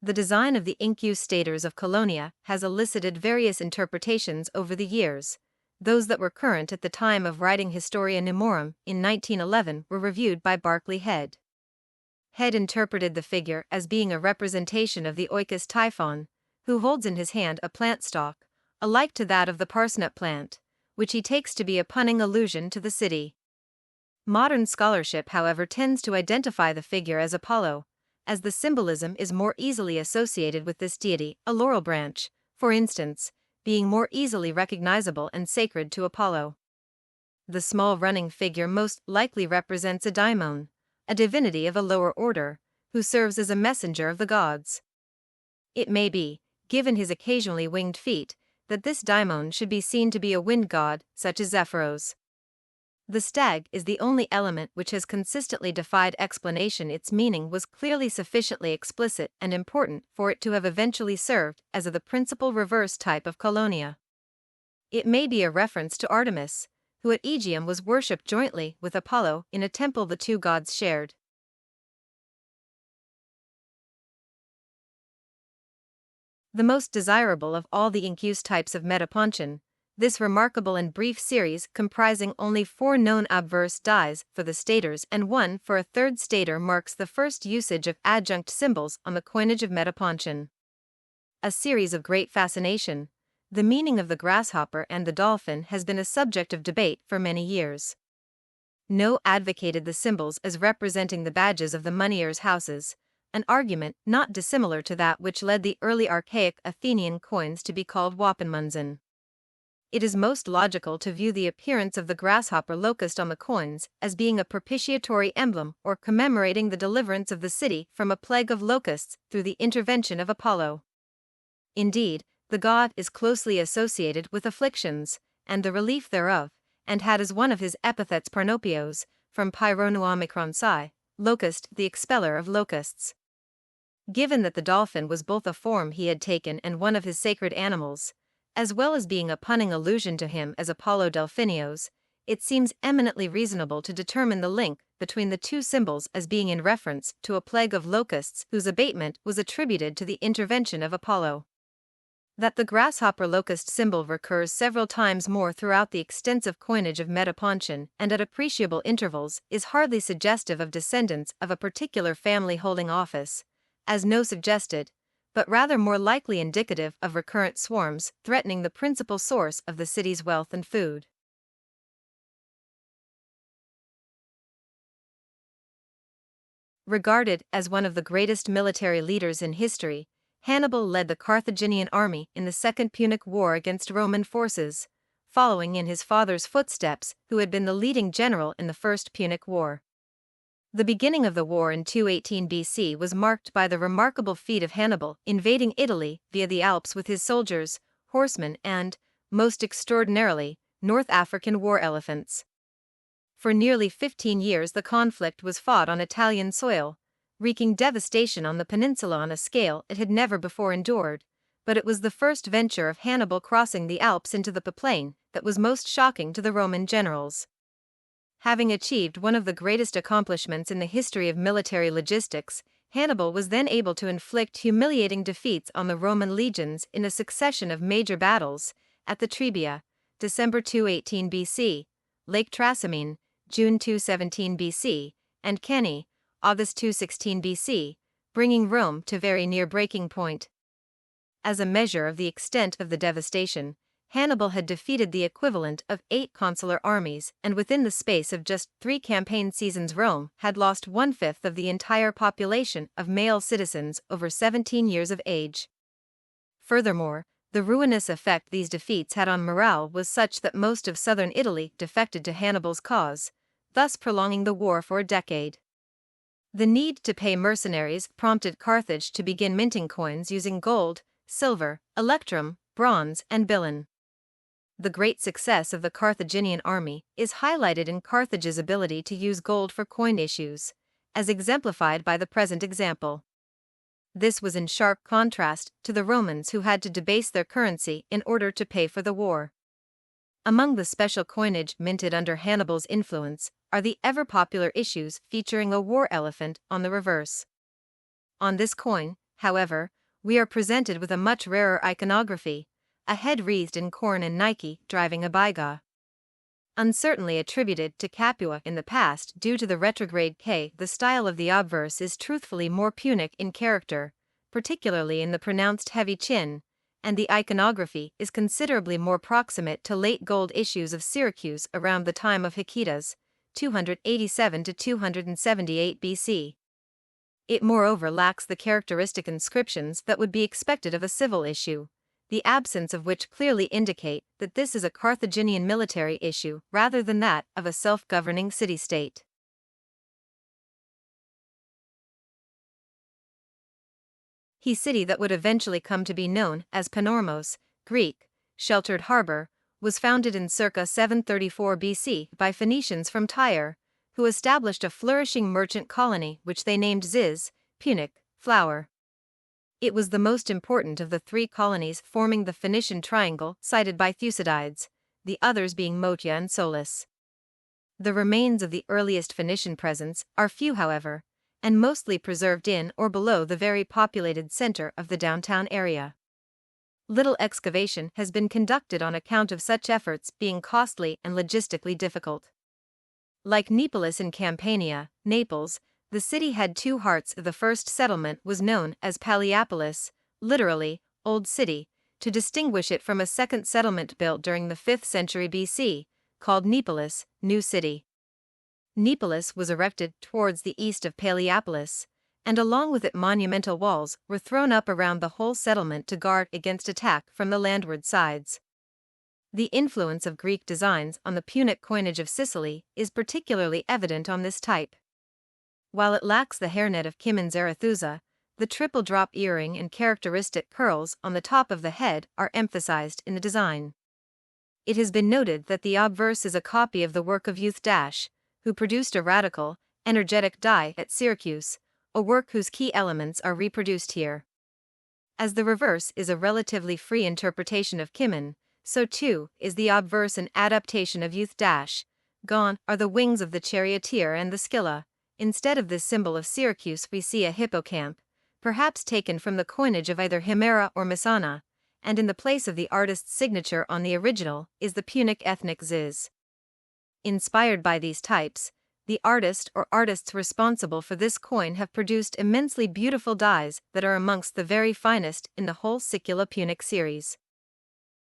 The design of the ink-use staters of Colonia has elicited various interpretations over the years. Those that were current at the time of writing Historia Numorum in 1911 were reviewed by Barclay Head. Head interpreted the figure as being a representation of the oikos typhon, who holds in his hand a plant stalk, alike to that of the parsnip plant, which he takes to be a punning allusion to the city. Modern scholarship, however, tends to identify the figure as Apollo, as the symbolism is more easily associated with this deity, a laurel branch, for instance, being more easily recognizable and sacred to Apollo. The small running figure most likely represents a daimon, a divinity of a lower order, who serves as a messenger of the gods. It may be, given his occasionally winged feet, that this daimon should be seen to be a wind god, such as Zephyros. The stag is the only element which has consistently defied explanation. Its meaning was clearly sufficiently explicit and important for it to have eventually served as the principal reverse type of Colonia. It may be a reference to Artemis, who at Aegium was worshipped jointly with Apollo in a temple the two gods shared. The most desirable of all the ink-use types of METAPONTION, this remarkable and brief series comprising only 4 known obverse dies for the staters and 1 for a third stater marks the first usage of adjunct symbols on the coinage of METAPONTION. A series of great fascination, the meaning of the grasshopper and the dolphin has been a subject of debate for many years. No advocated the symbols as representing the badges of the moneyers' houses, an argument not dissimilar to that which led the early archaic Athenian coins to be called wapenmünzen. It is most logical to view the appearance of the grasshopper locust on the coins as being a propitiatory emblem or commemorating the deliverance of the city from a plague of locusts through the intervention of Apollo. Indeed, the god is closely associated with afflictions, and the relief thereof, and had as one of his epithets Parnopios, from Pyronuomicron psi, locust, the expeller of locusts. Given that the dolphin was both a form he had taken and one of his sacred animals, as well as being a punning allusion to him as Apollo Delphinios, it seems eminently reasonable to determine the link between the two symbols as being in reference to a plague of locusts whose abatement was attributed to the intervention of Apollo. That the grasshopper locust symbol recurs several times more throughout the extensive coinage of METAPONTION and at appreciable intervals is hardly suggestive of descendants of a particular family holding office, as no suggested, but rather more likely indicative of recurrent swarms threatening the principal source of the city's wealth and food. Regarded as one of the greatest military leaders in history, Hannibal led the Carthaginian army in the Second Punic War against Roman forces, following in his father's footsteps, who had been the leading general in the First Punic War. The beginning of the war in 218 BC was marked by the remarkable feat of Hannibal invading Italy via the Alps with his soldiers, horsemen and, most extraordinarily, North African war elephants. For nearly 15 years the conflict was fought on Italian soil, wreaking devastation on the peninsula on a scale it had never before endured, but it was the first venture of Hannibal crossing the Alps into the plain that was most shocking to the Roman generals. Having achieved one of the greatest accomplishments in the history of military logistics, Hannibal was then able to inflict humiliating defeats on the Roman legions in a succession of major battles, at the Trebia, December 218 BC, Lake Trasimene, June 217 BC, and Cannae, August 216 BC, bringing Rome to very near breaking point. As a measure of the extent of the devastation, Hannibal had defeated the equivalent of 8 consular armies, and within the space of just 3 campaign seasons Rome had lost 1/5 of the entire population of male citizens over 17 years of age. Furthermore, the ruinous effect these defeats had on morale was such that most of southern Italy defected to Hannibal's cause, thus prolonging the war for a decade. The need to pay mercenaries prompted Carthage to begin minting coins using gold, silver, electrum, bronze, and billon. The great success of the Carthaginian army is highlighted in Carthage's ability to use gold for coin issues, as exemplified by the present example. This was in sharp contrast to the Romans who had to debase their currency in order to pay for the war. Among the special coinage minted under Hannibal's influence are the ever-popular issues featuring a war elephant on the reverse. On this coin, however, we are presented with a much rarer iconography, a head wreathed in corn and Nike driving a biga. Uncertainly attributed to Capua in the past due to the retrograde K, the style of the obverse is truthfully more Punic in character, particularly in the pronounced heavy chin, and the iconography is considerably more proximate to late gold issues of Syracuse around the time of Hikitas, 287 to 278 BC. It moreover lacks the characteristic inscriptions that would be expected of a civil issue, the absence of which clearly indicate that this is a Carthaginian military issue rather than that of a self-governing city-state. The city that would eventually come to be known as Panormos, Greek, sheltered harbor, was founded in circa 734 BC by Phoenicians from Tyre, who established a flourishing merchant colony which they named Ziz, Punic, flour. It was the most important of the three colonies forming the Phoenician triangle cited by Thucydides, the others being Motia and Solis. The remains of the earliest Phoenician presence are few, however, and mostly preserved in or below the very populated center of the downtown area. Little excavation has been conducted on account of such efforts being costly and logistically difficult. Like Neapolis in Campania, Naples, the city had two hearts. The first settlement was known as Palliapolis, literally, Old City, to distinguish it from a second settlement built during the 5th century BC, called Neapolis, New City. Neapolis was erected towards the east of Palliapolis, and along with it monumental walls were thrown up around the whole settlement to guard against attack from the landward sides. The influence of Greek designs on the Punic coinage of Sicily is particularly evident on this type. While it lacks the hairnet of Kim and Zarathusa, the triple drop earring and characteristic curls on the top of the head are emphasized in the design. It has been noted that the obverse is a copy of the work of Euthdash, who produced a radical, energetic die at Syracuse, a work whose key elements are reproduced here. As the reverse is a relatively free interpretation of Kimon, so too is the obverse an adaptation of Euthdash. Gone are the wings of the charioteer and the Scylla. Instead of this symbol of Syracuse we see a hippocamp, perhaps taken from the coinage of either Himera or Messana, and in the place of the artist's signature on the original is the Punic ethnic Ziz. Inspired by these types, the artist or artists responsible for this coin have produced immensely beautiful dies that are amongst the very finest in the whole Sicula Punic series.